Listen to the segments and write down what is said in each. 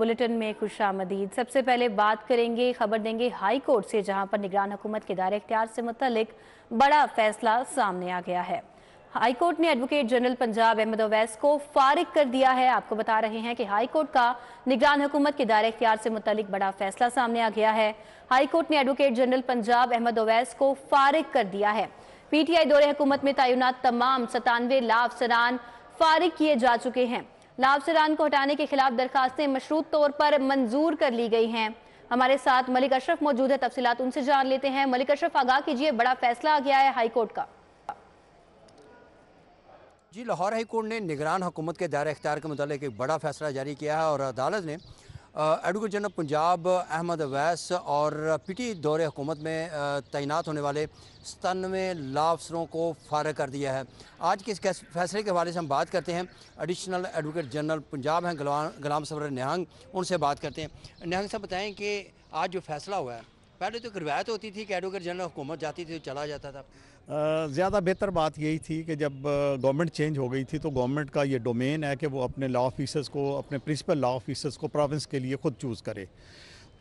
Bulletin में खुशामदीद। सबसे पहले बात करेंगे, खबर देंगे हाई कोर्ट से, जहां पर निगरान हुकूमत के दायरे इख्तियार से मुतल्लिक बड़ा फैसला सामने आ गया है। हाई कोर्ट ने एडवोकेट जनरल पंजाब अहमद ओवैस को फारिग कर दिया है। आपको बता रहे हैं कि हाई कोर्ट का निगरान हुकूमत के दायरे इख्तियार से मुतल्लिक बड़ा फैसला सामने आ गया है। हाई कोर्ट ने एडवोकेट जनरल पंजाब अहमद ओवैस को फारिग कर दिया है। पीटीआई दौरे हुकूमत में तैनात तमाम 97 लाभ सरान फारिग किए जा चुके हैं। लाभ सरान को हटाने के खिलाफ दरखास्तें मशरूत तौर पर मंजूर कर ली गई हैं। हमारे साथ मलिक अशरफ मौजूद है, तफसीलात उनसे जान लेते हैं। मलिक अशरफ, आगाह कीजिए, बड़ा फैसला आ गया है हाई कोर्ट का। जी, लाहौर हाई कोर्ट ने निगरान हुकूमत के दायरे इख्तियार के मुतालिक एक बड़ा फैसला जारी किया है और अदालत ने एडवोकेट जनरल पंजाब अहमद ओवैस और पीटी दौरे हुकूमत में तैनात होने वाले 97 लाभ अफसरों को फारिग कर दिया है। आज के इस फैसले के हवाले से हम बात करते हैं। एडिशनल एडवोकेट जनरल पंजाब हैं गुलाम सरवर निहंग, उनसे बात करते हैं। निहंग साहब, बताएं कि आज जो फैसला हुआ है, पहले तो एक रिवायत होती थी कि एडवोकेट जनरल हुकूमत जाती थी तो चला जाता था। ज़्यादा बेहतर बात यही थी कि जब गवर्नमेंट चेंज हो गई थी तो गवर्नमेंट का ये डोमेन है कि वो अपने लॉ ऑफिसर्स को, अपने प्रिंसिपल लॉ ऑफिसर्स को प्रोविंस के लिए ख़ुद चूज़ करे,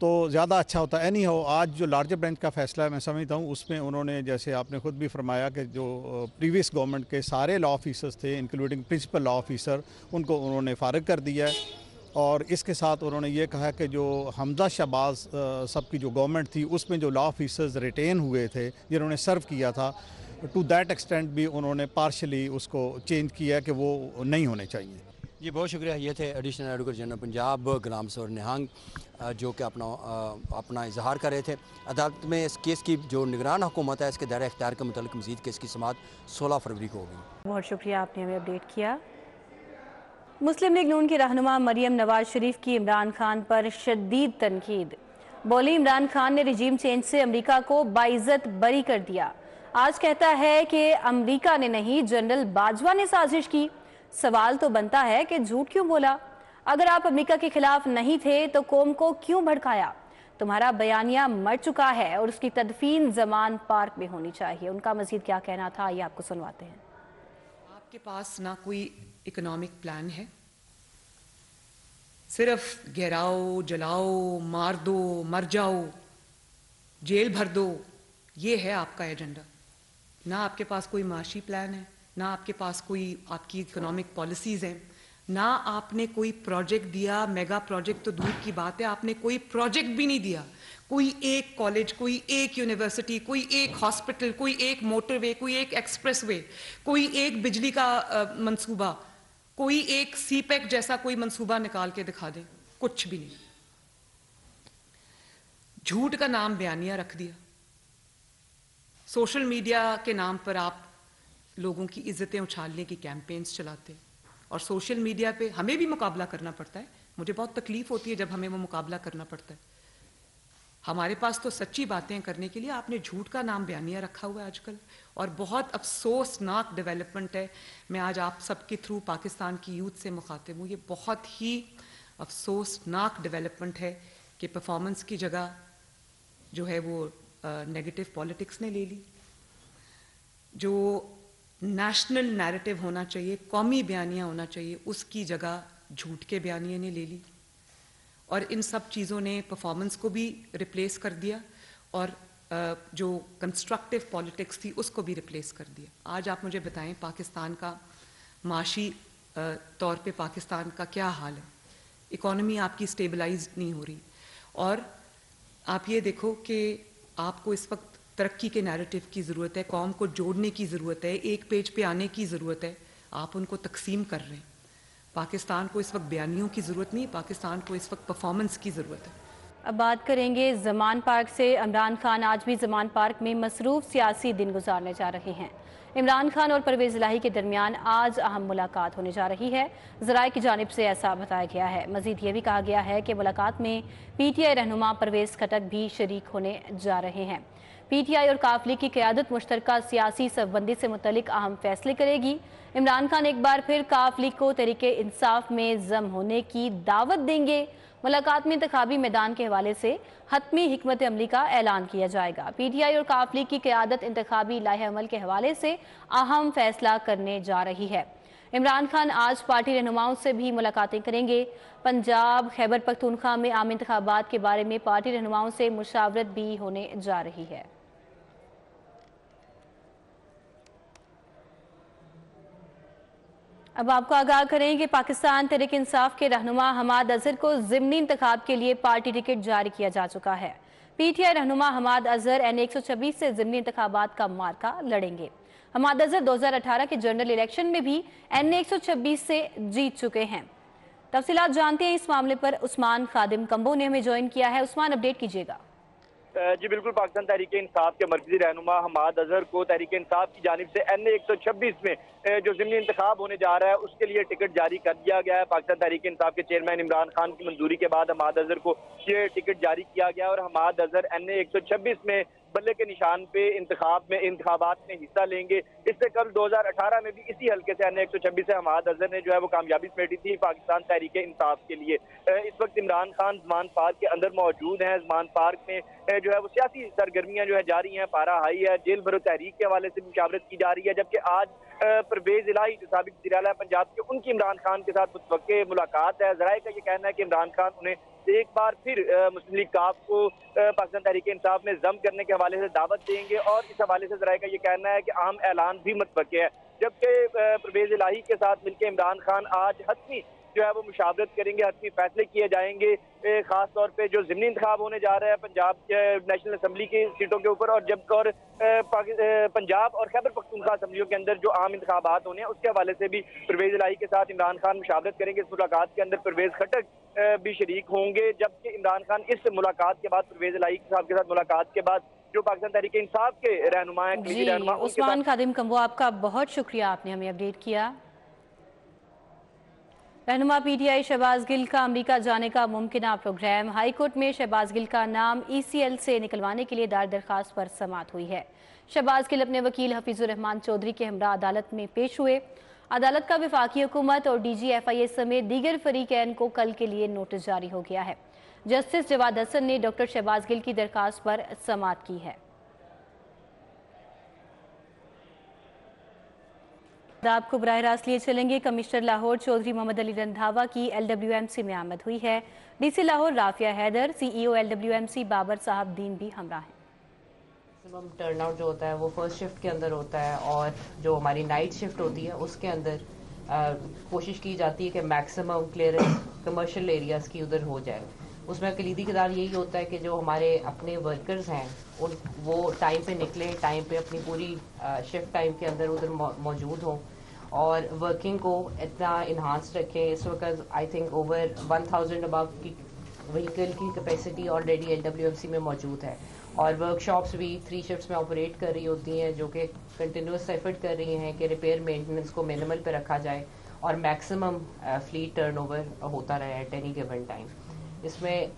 तो ज़्यादा अच्छा होता है। एनी हो, आज जो लार्जर बेंच का फैसला है, मैं समझता हूँ उसमें उन्होंने, जैसे आपने ख़ुद भी फरमाया कि जो प्रीवियस गवर्नमेंट के सारे लॉ ऑफिसर्स थे इंक्लूडिंग प्रिंसिपल लॉ ऑफिसर, उनको उन्होंने फारिग कर दिया है। और इसके साथ उन्होंने ये कहा कि जो हमजा शहबाज सब की जो गवर्नमेंट थी उसमें जो लॉ ऑफिसर्स रिटेन हुए थे जिन्होंने सर्व किया था, टू दैट एक्सटेंट भी उन्होंने पार्शली उसको चेंज किया कि वो नहीं होने चाहिए। जी, बहुत शुक्रिया। ये थे एडिशनल एडवोकेट जनरल पंजाब गुलाम सरवर निहंग, जो कि अपना इजहार कर रहे थे। अदालत में इस केस की जो निगरान हुकूमत है, इसके दायरे इख्तियार के मुतालिक मज़ीद केस की समाअत 16 फरवरी को होगी। बहुत शुक्रिया, आपने हमें अपडेट किया। मुस्लिम लीग नून की रहनुमा मरियम नवाज शरीफ की इमरान खान पर शदीद तनकीद। बोली, इमरान खान ने रिजीम चेंज से अमरीका को बाइज्जत बरी कर दिया। आज कहता है कि अमरीका ने नहीं, जनरल बाजवा ने साजिश की। सवाल तो बनता है कि झूठ क्यों बोला? अगर आप अमरीका के खिलाफ नहीं थे तो कौम को क्यों भड़काया? तुम्हारा बयानिया मर चुका है और उसकी तदफीन जमान पार्क में होनी चाहिए। उनका मजीद क्या कहना था, ये आपको सुनवाते हैं। आपके पास ना कोई इकोनॉमिक प्लान है, सिर्फ गिराओ, जलाओ, मार दो, मर जाओ, जेल भर दो, ये है आपका एजेंडा। ना आपके पास कोई माशी प्लान है, ना आपके पास कोई आपकी इकोनॉमिक पॉलिसीज़ हैं, ना आपने कोई प्रोजेक्ट दिया। मेगा प्रोजेक्ट तो दूर की बात है, आपने कोई प्रोजेक्ट भी नहीं दिया। कोई एक कॉलेज, कोई एक यूनिवर्सिटी, कोई एक हॉस्पिटल, कोई एक मोटरवे, कोई एक एक्सप्रेसवे, कोई एक बिजली का मंसूबा, कोई एक सीपेक जैसा कोई मंसूबा निकाल के दिखा दें, कुछ भी नहीं। झूठ का नाम बयानिया रख दिया। सोशल मीडिया के नाम पर आप लोगों की इज्जतें उछालने की कैंपेन्स चलाते, और सोशल मीडिया पे हमें भी मुकाबला करना पड़ता है। मुझे बहुत तकलीफ होती है जब हमें वो मुकाबला करना पड़ता है। हमारे पास तो सच्ची बातें करने के लिए आपने झूठ का नाम बयानिया रखा हुआ है आजकल, और बहुत अफसोसनाक डेवलपमेंट है। मैं आज आप सबके थ्रू पाकिस्तान की यूथ से मुखातिब हूँ। ये बहुत ही अफसोसनाक डेवलपमेंट है कि परफॉर्मेंस की जगह जो है वो नेगेटिव पॉलिटिक्स ने ले ली। जो नेशनल नैरेटिव होना चाहिए, कौमी बयानिया होना चाहिए, उसकी जगह झूठ के बयानिया ने ले ली। और इन सब चीज़ों ने परफॉर्मेंस को भी रिप्लेस कर दिया, और जो कंस्ट्रक्टिव पॉलिटिक्स थी उसको भी रिप्लेस कर दिया। आज आप मुझे बताएं, पाकिस्तान का माशी तौर पे पाकिस्तान का क्या हाल है? इकॉनमी आपकी स्टेबलाइज नहीं हो रही, और आप ये देखो कि आपको इस वक्त तरक्की के नैरेटिव की ज़रूरत है, कौम को जोड़ने की ज़रूरत है, एक पेज पे आने की ज़रूरत है। आप उनको तकसीम कर रहे हैं। पाकिस्तान को इस वक्त बयानियों की ज़रूरत नहीं, पाकिस्तान को इस वक्त परफॉर्मेंस की ज़रूरत है। अब बात करेंगे जमान पार्क से। इमरान खान आज भी जमान पार्क में मसरूफ सियासी दिन गुजारने जा रहे हैं। इमरान खान और परवेज़ इलाही के दरमियान आज अहम मुलाकात होने जा रही है, ज़राए की जानिब से ऐसा बताया गया है। मजीद ये भी कहा गया है कि मुलाकात में पीटीआई रहनुमा परवेज़ खटक भी शरीक होने जा रहे हैं। पीटीआई और काफली की क़यादत मुश्तरका सियासी सफबंदी से मुतलिक अहम फैसले करेगी। इमरान खान एक बार फिर काफली को तरीके इंसाफ में जम होने की दावत देंगे। मुलाकात में इंतखाबी मैदान के हवाले से हतमी हिकमत अमली का ऐलान किया जाएगा। पीटीआई और काफली की क़यादत इंतखाबी लाहे अमल के हवाले से अहम फैसला करने जा रही है। इमरान खान आज पार्टी रहनुमाओं से भी मुलाकातें करेंगे। पंजाब खैबर पख्तूनख्वा में आम इंतखाबात के बारे में पार्टी रहनुमाओं से मुशावरत भी होने जा रही है। अब आपको आगाह करें कि पाकिस्तान तहरीक इंसाफ के रहनुमा हमाद अजहर को ज़िमनी इंतखाब के लिए पार्टी टिकट जारी किया जा चुका है। पीटीआई रहनुमा हमाद अजहर NA-126 से ज़िमनी इंतखाबात का मार्का लड़ेंगे। हमाद अजहर 2018 के जनरल इलेक्शन में भी NA-126 से जीत चुके हैं। तफसीलात जानते हैं इस मामले पर उस्मान खादिम कंबो ने हमें ज्वाइन किया है। उस्मान, अपडेट कीजिएगा। जी बिल्कुल, पाकिस्तान तहरीक इंसाफ के मरकजी रहनुमा हमाद अजहर को तहरीक इंसाफ की जानिब से NA-126 में जो ज़िमनी इंतखाब होने जा रहा है उसके लिए टिकट जारी कर दिया गया है। पाकिस्तान तहरीक इंसाफ के चेयरमैन इमरान खान की मंजूरी के बाद हमाद अजहर को ये टिकट जारी किया गया और हमाद अजहर NA-126 में बल्ले के निशान पे इंतखाबात में हिस्सा लेंगे। इससे कल 2018 में भी इसी हल्के से NA-126 से हमाद अजहर ने जो है वो कामयाबी समेटी थी पाकिस्तान तहरीक इंसाफ के लिए। इस वक्त इमरान खान ज़मान पार्क के अंदर मौजूद हैं। ज़मान पार्क में जो है वो सियासी सरगर्मियां जो है जारी हैं, पारा हाई है। जेल भरो तहरीक के हवाले से मुशावरत की जा रही है, जबकि आज परवेज इलाही जो साबिक वज़ीर आला पंजाब के उनकी इमरान खान के साथ मुतवक्के मुलाकात है। ज़राए का ये कहना है कि इमरान खान उन्हें एक बार फिर मुस्लिम लीग काफ को पाकिस्तान तहरीक इंसाफ में जम करने के हवाले से दावत देंगे और इस हवाले से ज़राए का ये कहना है कि अहम ऐलान भी मुतवक्के है। जबकि परवेज इलाही के साथ मिलकर इमरान खान आज हतमी जो है वो मुशावरत करेंगे, हतमी फैसले किए जाएंगे खास तौर पे जो ज़िमनी इंतखाब होने जा रहा है पंजाब नेशनल असम्बली की सीटों के ऊपर और पंजाब और खैबर पख्तूनख्वा असम्बलियों के अंदर जो आम इंतखाबात होने हैं उसके हवाले से भी परवेज इलाही के साथ इमरान खान मुशावरत करेंगे। इस मुलाकात के अंदर परवेज खटक भी शरीक होंगे, जबकि इमरान खान इस मुलाकात के बाद परवेज इलाही साहब के साथ मुलाकात के बाद जो पाकिस्तान तहरीक इंसाफ के रहनुमा हैं उस्मान खादिम कंबो, आपका बहुत शुक्रिया, आपने हमें अपडेट किया। रहनुमा पीटीआई शहबाज गिल का अमेरिका जाने का मुमकिना प्रोग्राम। हाईकोर्ट में शहबाज गिल का नाम ECL से निकलवाने के लिए दायर दरखास्त पर समाअत हुई है। शहबाज गिल अपने वकील हफीजुर रहमान चौधरी के हमरा अदालत में पेश हुए। अदालत का वफाकी हुकूमत और DG FIA समेत दीगर फरीकैन को कल के लिए नोटिस जारी हो गया है। जस्टिस जवाद हसन ने डॉक्टर शहबाज गिल की दरखास्त पर समाअत की है। आपको बराह रास्त लिए चलेंगे। कमिश्नर लाहौर चौधरी मोहम्मद अली रंधावा की LWMC में आमद हुई है। DC Lahore Rafia Haider, CEO LWMC Babar साहब दीन भी हमरा हैं। मैक्सिमम टर्नआउट जो होता है वो फर्स्ट शिफ्ट के अंदर होता है और जो हमारी नाइट शिफ्ट होती है उसके अंदर कोशिश की जाती है कि मैक्सिमम क्लियरेंस कमर्शियल एरियाज़ की उधर हो जाए। उसमें कलीदी किरदार यही होता है कि जो हमारे अपने वर्कर्स हैं उन वो टाइम पे निकलें, टाइम पे अपनी पूरी शिफ्ट टाइम के अंदर उधर मौजूद हों और वर्किंग को इतना इन्हांस रखें। इस वक्त आई थिंक ओवर 1000 अबव की व्हीकल की कैपेसिटी ऑलरेडी LWMC में मौजूद है और वर्कशॉप्स भी 3 शिफ्ट्स में ऑपरेट कर रही होती हैं जो कि कंटिन्यूस एफर्ट कर रही हैं कि रिपेयर मेंटेनेंस को मिनिमल पे रखा जाए और मैक्सिमम फ्लीट टर्नओवर होता रहे एट एनी गिवन टाइम। इसमें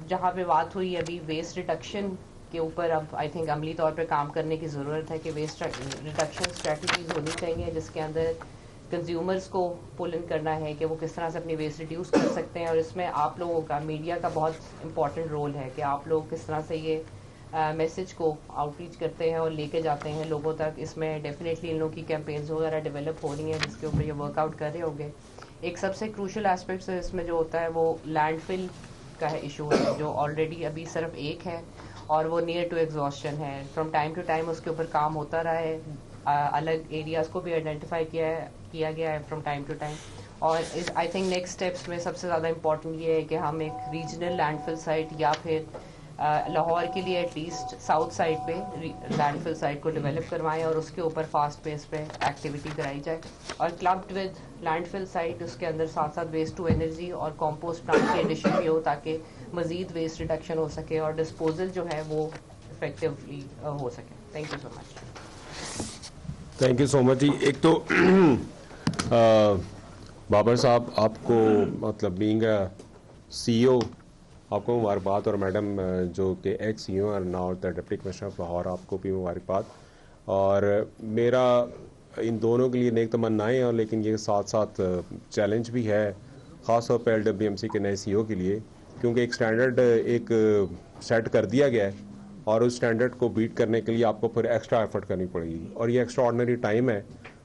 जहाँ पे बात हुई अभी वेस्ट रिडक्शन के ऊपर, अब आई थिंक अमली तौर पे काम करने की ज़रूरत है कि वेस्ट रिडक्शन स्ट्रेटजीज होनी चाहिए जिसके अंदर कंज्यूमर्स को पुल इन करना है कि वो किस तरह से अपनी वेस्ट रिड्यूस कर सकते हैं और इसमें आप लोगों का, मीडिया का बहुत इंपॉर्टेंट रोल है कि आप लोग किस तरह से ये मैसेज को आउटरीच करते हैं और लेके जाते हैं लोगों तक। इसमें डेफिनेटली इन लोगों की कैंपेन्स वगैरह डेवलप हो रही हैं जिसके ऊपर ये वर्कआउट कर रहे होंगे। एक सबसे क्रूशल एस्पेक्ट इसमें जो होता है वो लैंडफिल का है इशू है जो ऑलरेडी अभी सिर्फ एक है और वो नियर टू एग्जॉस्शन है। फ्रॉम टाइम टू टाइम उसके ऊपर काम होता रहा है, अलग एरियाज़ को भी आइडेंटिफाई किया गया है फ्रॉम टाइम टू टाइम और इस आई थिंक नेक्स्ट स्टेप्स में सबसे ज़्यादा इंपॉर्टेंट ये है कि हम एक रीजनल लैंडफिल साइट या फिर लाहौर के लिए एटलीस्ट साउथ साइड पे लैंडफिल साइट को डेवलप करवाएं और उसके ऊपर फास्ट पेस पे एक्टिविटी कराई जाए और क्लब्ड विद लैंडफिल साइट उसके अंदर साथ साथ वेस्ट टू एनर्जी और कंपोस्ट प्लांट की एडिशन भी हो ताकि मज़ीद वेस्ट रिडक्शन हो सके और डिस्पोजल जो है वो इफेक्टिवली हो सके। Thank you so much. Thank you so much जी। एक तो बाबर साहब आपको मतलब बीइंग CEO आपको मुबारकबाद और मैडम जो कि ex-CEO और now the deputy commissioner of Lahore आपको भी मुबारकबाद। और मेरा इन दोनों के लिए नेक तमन्नाएं हैं लेकिन ये साथ साथ चैलेंज भी है ख़ास तौर पर LWMC के नए CEO के लिए क्योंकि एक स्टैंडर्ड एक सेट कर दिया गया है और उस स्टैंडर्ड को बीट करने के लिए आपको फिर एक्स्ट्रा एफर्ट करनी पड़ेगी और ये एक्स्ट्रा ऑर्डिनरी टाइम है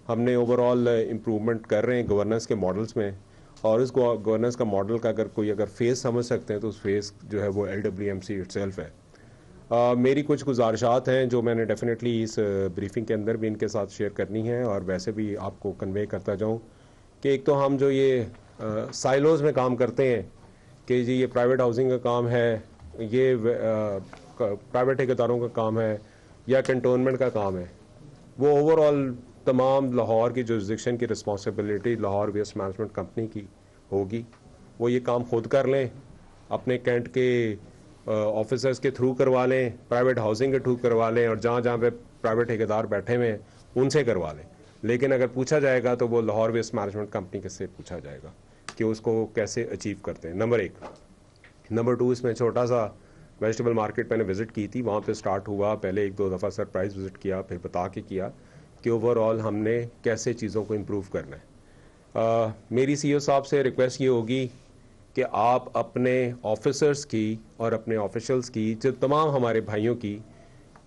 हमने ओवरऑल इम्प्रूवमेंट कर रहे हैं गवर्नेंस के मॉडल्स में, और इस गवर्नेंस का मॉडल का अगर फेस समझ सकते हैं तो उस फेस जो है वो LWMC इटसेल्फ है। मेरी कुछ गुजारिशात हैं जो मैंने डेफिनेटली इस ब्रीफिंग के अंदर भी इनके साथ शेयर करनी है और वैसे भी आपको कन्वे करता जाऊं कि एक तो हम जो ये साइलोज़ में काम करते हैं कि जी ये प्राइवेट हाउसिंग का काम है, ये प्राइवेट ठेकेदारों का काम है या कंटोनमेंट का काम है, वो ओवरऑल तमाम लाहौर की जुरिसडिक्शन की responsibility Lahore waste management company की होगी। वो ये काम खुद कर लें, अपने कैंट के ऑफिसर्स के थ्रू करवा लें, प्राइवेट हाउसिंग के थ्रू करवा लें, और जहाँ जहाँ पे प्राइवेट ठेकेदार बैठे हुए हैं उनसे करवा लें। लेकिन अगर पूछा जाएगा तो वो लाहौर वेस्ट मैनेजमेंट कंपनी से पूछा जाएगा कि उसको कैसे अचीव करते हैं, नंबर 1। नंबर 2, इसमें छोटा सा वेजिटेबल मार्केट मैंने विज़िट की थी, वहाँ पे स्टार्ट हुआ, पहले 1-2 दफ़ा सरप्राइज विज़िट किया, फिर बता के किया कि ओवरऑल हमने कैसे चीज़ों को इम्प्रूव करना है। मेरी CEO साहब से रिक्वेस्ट ये होगी कि आप अपने ऑफिसर्स की और अपने ऑफिशियल्स की, जो तमाम हमारे भाइयों की,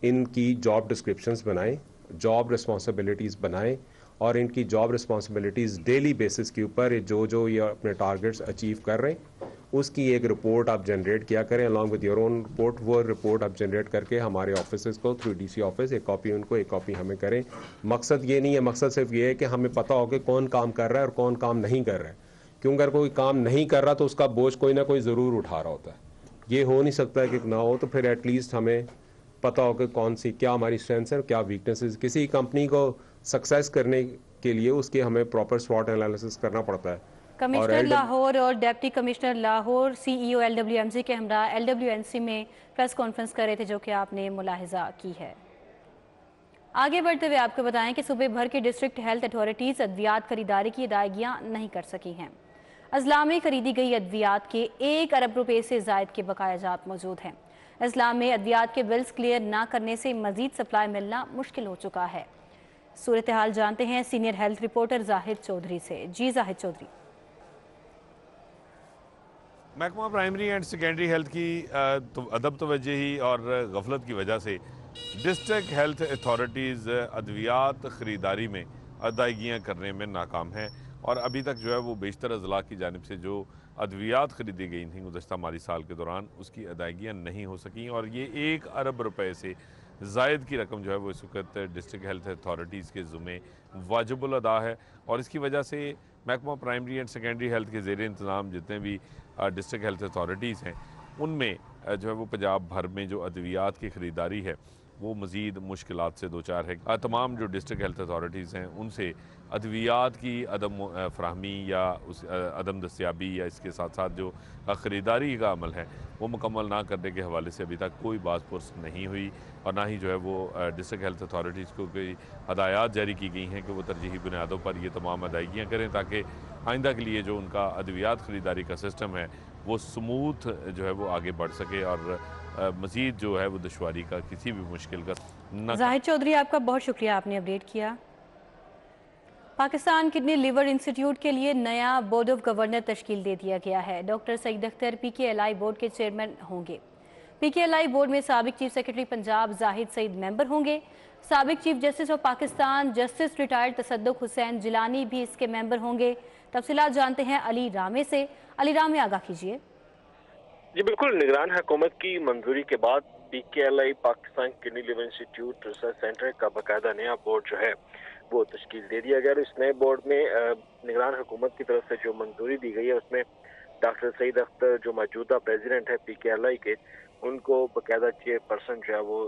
इनकी जॉब डिस्क्रिप्शंस बनाएं, जॉब रिस्पॉन्सिबिलिटीज़ बनाएं, और इनकी जॉब रिस्पॉन्सिबिलिटीज़ डेली बेसिस के ऊपर जो ये अपने टारगेट्स अचीव कर रहे हैं उसकी एक रिपोर्ट आप जनरेट किया करें along with your own report. वो रिपोर्ट आप जनरेट करके हमारे ऑफिसर्स को थ्रू DC ऑफिस, एक कॉपी उनको, एक कॉपी हमें करें। मकसद ये नहीं है, मकसद सिर्फ ये है कि हमें पता हो कि कौन काम कर रहा है और कौन काम नहीं कर रहा है। क्योंकि अगर कोई काम नहीं कर रहा तो उसका बोझ कोई ना कोई ज़रूर उठा रहा होता है। ये हो नहीं सकता है कि ना हो, तो फिर एटलीस्ट हमें पता हो कि कौन सी, क्या हमारी स्ट्रेंथ्स हैं, क्या वीकनेसेस। किसी कंपनी को सक्सेस करने के लिए उसके हमें प्रॉपर स्वॉट एनालिसिस करना पड़ता है। कमिश्नर लाहौर और deputy commissioner Lahore CEO LWMC के हमरा LWNC में प्रेस कॉन्फ्रेंस कर रहे थे, जो कि आपने मुलाहिजा की है। आगे बढ़ते हुए आपको बताएं कि सूबे भर के डिस्ट्रिक्ट हेल्थ अथॉरिटीज़ अद्वियात खरीदारी की अदायगियाँ नहीं कर सकी हैं। अजला में खरीदी गई अद्वियात के 1 अरब रुपये से ज़ायद के बकाया जात मौजूद हैं। अजला में अद्वियात के बिल्स क्लियर ना करने से मजीद सप्लाई मिलना मुश्किल हो चुका है। सूरत हाल जानते हैं senior health reporter Zahid Chaudhry से। जी जाहिद चौधरी। महकमा प्राइमरी एंड सेकेंडरी हेल्थ की अदब तवज्जोही और गफलत की वजह से डिस्ट्रिक्ट हेल्थ अथॉरिटीज़ अद्वियात ख़रीदारी में अदायगियाँ करने में नाकाम हैं, और अभी तक जो है वो बेशतर अजला की जानिब से जो अद्वियात ख़रीदी गई थी गुज़श्ता माली साल के दौरान, उसकी अदायगियाँ नहीं हो सकें, और ये 1 अरब रुपये से ज़ायद की रकम जो है वो इस वक्त डिस्ट्रिक्ट हेल्थ अथॉरिटीज़ के ज़ुम्मे वाजिबुल अदा है। और इसकी वजह से महकमा प्राइमरी एंड सेकेंडरी हेल्थ के ज़ेर इंतज़ाम जितने भी डिस्ट्रिक्ट हेल्थ अथॉरिटीज़ हैं उनमें जो है वो पंजाब भर में जो अद्वियात की ख़रीदारी है वो मज़ीद मुश्किलात से दो चार है। तमाम जो डिस्ट्रिक्ट हेल्थ अथॉरिटीज़ हैं उनसे अद्वियात की अदम फ़राहमी या उस अदम दस्तियाबी या इसके साथ साथ जो ख़रीदारी का अमल है वो मुकम्मल ना करने के हवाले से अभी तक कोई बात पुरस नहीं हुई, और ना ही जो है वो डिस्ट्रिक्ट हेल्थ अथॉरिटीज़ को कोई हदायत जारी की गई हैं कि वो तरजीही बुनियादों पर ये तमाम अदायगियाँ करें, ताकि आइंदा के लिए जो उनका अद्वियात ख़रीदारी का सिस्टम है वो स्मूथ जो है वो आगे बढ़ सके और मज़ीद जो है वो दुश्वारी का, किसी भी मुश्किल का न। जाहिद चौधरी, आपका बहुत शुक्रिया, आपने अपडेट किया। पाकिस्तान किडनी लिवर इंस्टीट्यूट के लिए नया बोर्ड ऑफ गवर्नर तश्कील दे दिया गया है। Doctor Saeed Akhtar PKLI board के चेयरमैन होंगे। PKLI बोर्ड में साबिक chief secretary Punjab Zahid Saeed member होंगे। साबिक chief justice of Pakistan justice retired Tassaduq Hussain Jillani भी इसके मेंबर होंगे। तफसीलात जानते हैं अली रामे से। अली रामे, आगाह कीजिए। जी बिल्कुल, निगरान हुकूमत की मंजूरी के बाद PKLI Pakistan kidney liver institute research centre का बाकायदा नया बोर्ड जो है वो तश्कील दे दिया गया। इस नए बोर्ड में निगरान हुकूमत की तरफ से जो मंजूरी दी गई है उसमें डॉक्टर सईद अख्तर जो मौजूदा प्रेसिडेंट है PKLI के, उनको बाकायदा चेयरपर्सन जो है वो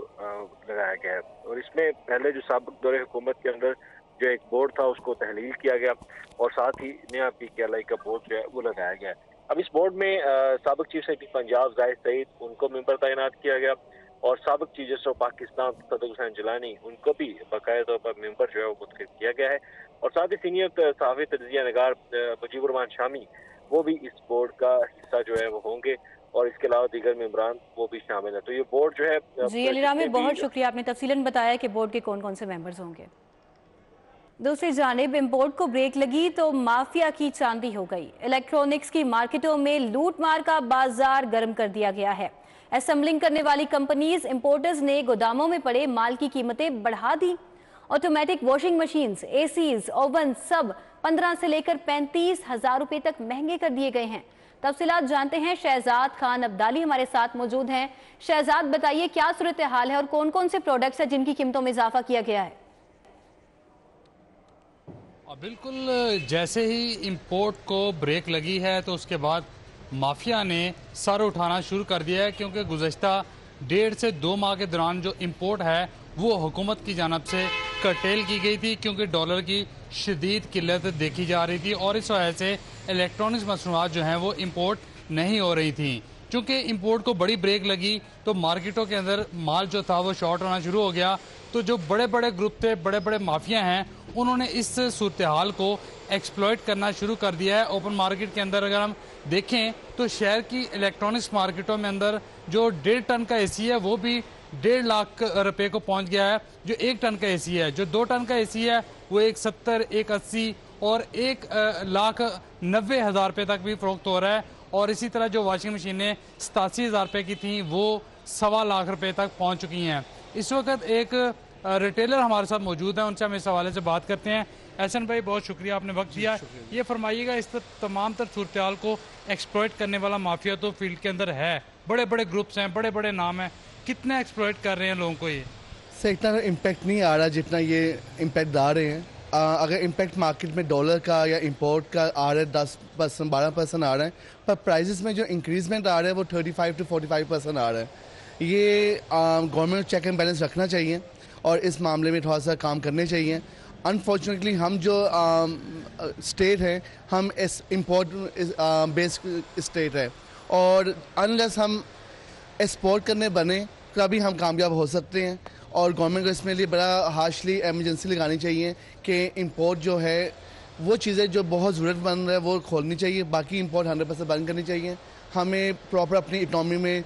लगाया गया है। और इसमें पहले जो साबिक दौरे हुकूमत के अंदर जो एक बोर्ड था उसको तहलील किया गया और साथ ही नया PKLI का बोर्ड जो है वो लगाया गया है। अब इस बोर्ड में साबिक चीफ सेक्रेटरी पंजाब जाहिद सईद, उनको मेंबर तैनात किया गया, और साबिक चीफ जस्टिस ऑफ पाकिस्तान तसद्दुक हुसैन जिलानी, उनको भी बाकायदा तौर पर मेंबर जो है वो मुंतखब किया गया है। और साथ ही सीनियर सहाफ़ी तजिया नगार मुजीबुर रहमान शामी, वो भी इस बोर्ड का हिस्सा जो है वो होंगे, और इसके अलावा दीगर मेंबरान वो भी शामिल है। तो ये बोर्ड जो है जी अली रामे, बहुत शुक्रिया, आपने तफसीलन बताया कि बोर्ड के कौन कौन से मेंबर्स होंगे। दूसरी जानिब इंपोर्ट को ब्रेक लगी तो माफिया की चांदी हो गई। इलेक्ट्रॉनिक्स की मार्केटों में लूट मार का बाजार गर्म कर दिया गया है। असेंबलिंग करने वाली कंपनीज, इंपोर्टर्स ने गोदामों में पड़े माल की कीमतें बढ़ा दी automatic washing machines, ACs, oven सब 15 से लेकर 35,000 रुपए तक महंगे कर दिए गए हैं। तफसीलात जानते हैं, शहजाद खान अब्दाली हमारे साथ मौजूद हैं। शहजाद, बताइए क्या सूरत हाल है और कौन कौन से प्रोडक्ट्स हैं जिनकी कीमतों में इजाफा किया गया है? बिल्कुल, जैसे ही इंपोर्ट को ब्रेक लगी है तो उसके बाद माफिया ने सर उठाना शुरू कर दिया है, क्योंकि गुज़श्ता 1.5 से 2 माह के दौरान जो इंपोर्ट है वो हुकूमत की जानब से कर्टेल की गई थी, क्योंकि डॉलर की शदीद किल्लत देखी जा रही थी और इस वजह से इलेक्ट्रॉनिक्स मसनूआत जो हैं वो इंपोर्ट नहीं हो रही थी। चूँकि इंपोर्ट को बड़ी ब्रेक लगी तो मार्केटों के अंदर माल जो था वो शॉर्ट होना शुरू हो गया। तो जो बड़े बड़े ग्रुप थे, बड़े बड़े माफिया हैं, उन्होंने इस सूरत हाल को एक्सप्लॉइट करना शुरू कर दिया है। ओपन मार्केट के अंदर अगर हम देखें तो शहर की इलेक्ट्रॉनिक्स मार्केटों में अंदर जो 1.5 टन का एसी है वो भी 1.5 लाख रुपए को पहुंच गया है। जो 1 टन का एसी है, जो 2 टन का एसी है वो 170, 180 और 1,90,000 रुपए तक भी फरोख्त हो रहा है। और इसी तरह जो वॉशिंग मशीनें 87,000 रुपए की थी वो 1.25 लाख रुपए तक पहुंच चुकी हैं। इस वक्त एक रिटेलर हमारे साथ मौजूद है, उनसे हम इस हवाले से बात करते हैं। एहसन भाई, बहुत शुक्रिया, आपने वक्त दिया। ये फरमाइएगा, इस तमाम तर सूरत हाल को एक्सप्लॉइट करने वाला माफिया तो फील्ड के अंदर है, बड़े बड़े ग्रुप्स हैं, बड़े बड़े नाम हैं, कितना एक्सप्लॉइट कर रहे हैं लोगों को? ये से इतना इम्पैक्ट नहीं आ रहा जितना ये इम्पैक्ट ला रहे हैं। अगर इम्पैक्ट मार्केट में डॉलर का या इंपोर्ट का आ रहा है 10%, 12% आ रहा है, पर प्राइसेस में जो इंक्रीजमेंट आ रहा है वो 35 to 45% आ रहा है। ये गवर्नमेंट चेक एंड बैलेंस रखना चाहिए और इस मामले में थोड़ा सा काम करने चाहिए। अनफॉर्चुनेटली हम जो स्टेट है, हम इस इम्पोर्ट बेस्ड स्टेट है और अनलेस हम एक्सपोर्ट करने बने तभी हम कामयाब हो सकते हैं। और गवर्नमेंट को इसमें लिए बड़ा हार्शली एमरजेंसी लगानी चाहिए कि इंपोर्ट जो है वो चीज़ें जो बहुत ज़रूरतमंद है वो खोलनी चाहिए, बाकी इंपोर्ट 100% बंद करनी चाहिए। हमें प्रॉपर अपनी इकनॉमी में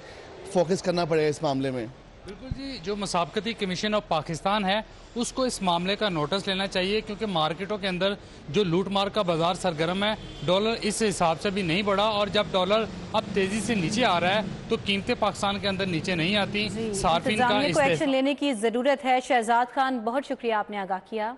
फोकस करना पड़ेगा इस मामले में। बिल्कुल जी, जो मुसाबकती कमीशन ऑफ पाकिस्तान है उसको इस मामले का नोटिस लेना चाहिए, क्योंकि मार्केटों के अंदर जो लूट मार का बाजार सरगर्म है, डॉलर इस हिसाब से भी नहीं बढ़ा और जब डॉलर अब तेजी से नीचे आ रहा है तो कीमतें पाकिस्तान के अंदर नीचे नहीं आती। सार्फिन का एक्शन लेने की जरूरत है। शहजाद खान, बहुत शुक्रिया, आपने आगाह किया।